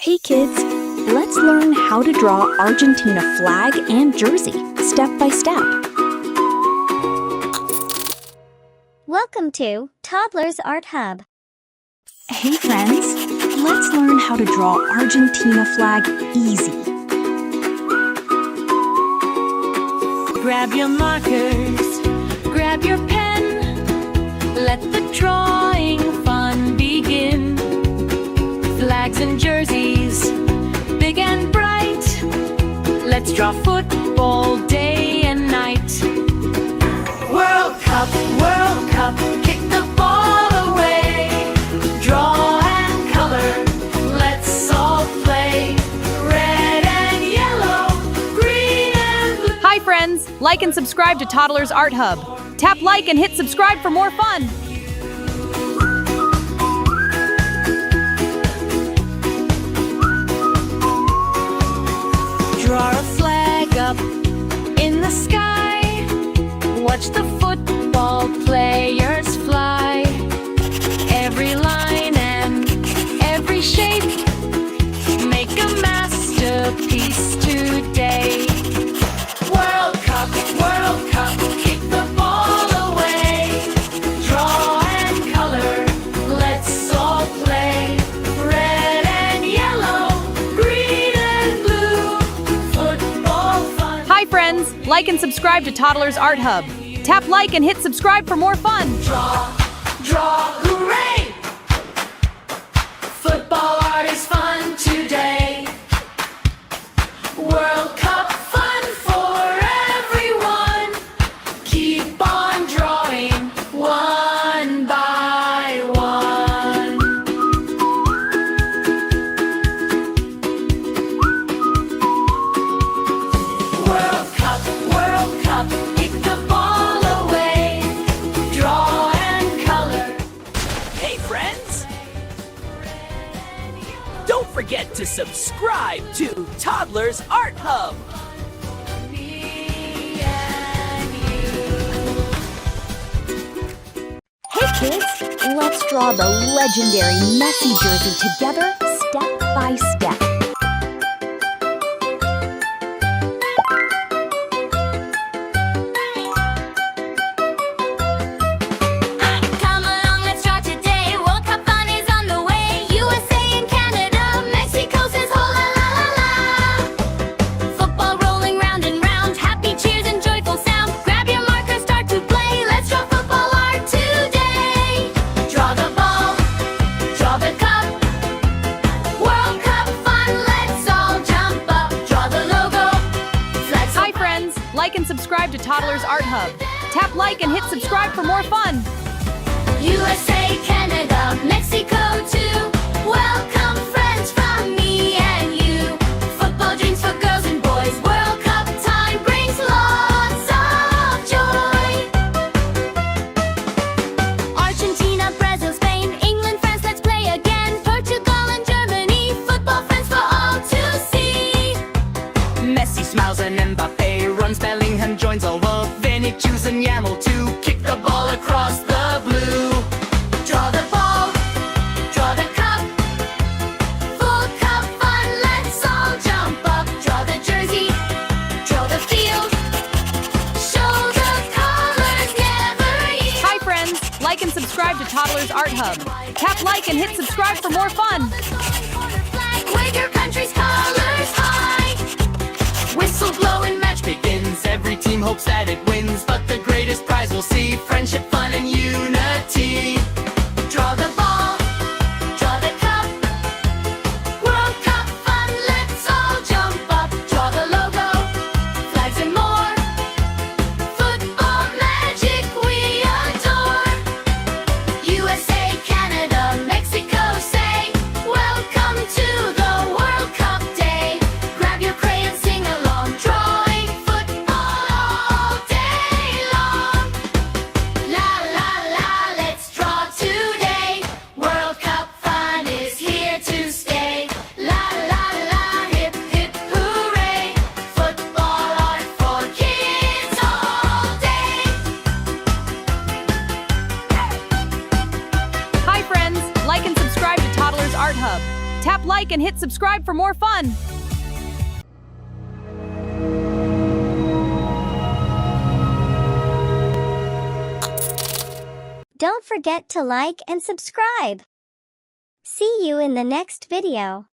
Hey kids, let's learn how to draw Argentina flag and jersey, step by step. Welcome to Toddlers Art Hub. Hey friends, let's learn how to draw Argentina flag easy. Grab your markers, grab your pen, let the drawing fun begin. Flags and jerseys, big and bright, let's draw football day and night. World Cup, kick the ball away. Draw and color, let's all play. Red and yellow, green and blue. Hi friends, like and subscribe to Toddlers Art Hub. Tap like and hit subscribe for more fun. Draw a flag up in the sky. Watch the football players fly. Every line and every shape, make a masterpiece today. World Cup, kick the ball away. Draw and color, let's all play. Red and yellow, green and blue, football fun. Hi friends, like and subscribe to Toddlers Art Hub. Tap like and hit subscribe for more fun. Draw, hooray! Football art is fun today. World Cup fun for everyone. Keep on drawing one by one. World Cup, kick the ball away. Draw and color. Hey friends! Don't forget to subscribe to Toddlers Art Hub. Me and you. Hey kids, let's draw the legendary Messi jersey together, step by step. Come along, let's draw today. World Cup fun is on the way. USA and Canada, Mexico says ho la la la la. Football rolling round and round, happy cheers and joyful sound. Grab your marker, start to play. Let's draw football art today. Draw the ball, draw the cup. World Cup fun, let's all jump up. Draw the logo, flags. Hi friends, like and subscribe to Toddlers Art Hub. Tap like and hit subscribe for more fun. USA, Canada, Mexico too. Welcome friends from me and you. Football dreams for girls and boys. World Cup time brings lots of joy. Argentina, Brazil, Spain, England, France, let's play again. Portugal and Germany, football friends for all to see. Messi smiles and Mbappe runs, Bellingham joins all of Vinicius and Yamal to kick the ball across the blue. Draw the ball, draw the cup. Full cup fun, let's all jump up. Draw the jersey, draw the field. Show the colors never yield. Hi friends, like and subscribe to Toddlers Art Hub. Tap like and hit subscribe for more fun. Flag, wave your country's colors high. Whistle blow and match begins. Every team hopes that it wins, but the greatest prize we'll see, friendship, fun, and unity. Draw the ball, draw the cup. World Cup fun, let's all jump up. Draw the logo, flags and more. Football magic we adore. USA, Canada, Mexico say, welcome to the World Cup day. Grab your crayon, sing along, drawing football all day like and hit subscribe for more fun. Don't forget to like and subscribe. See you in the next video.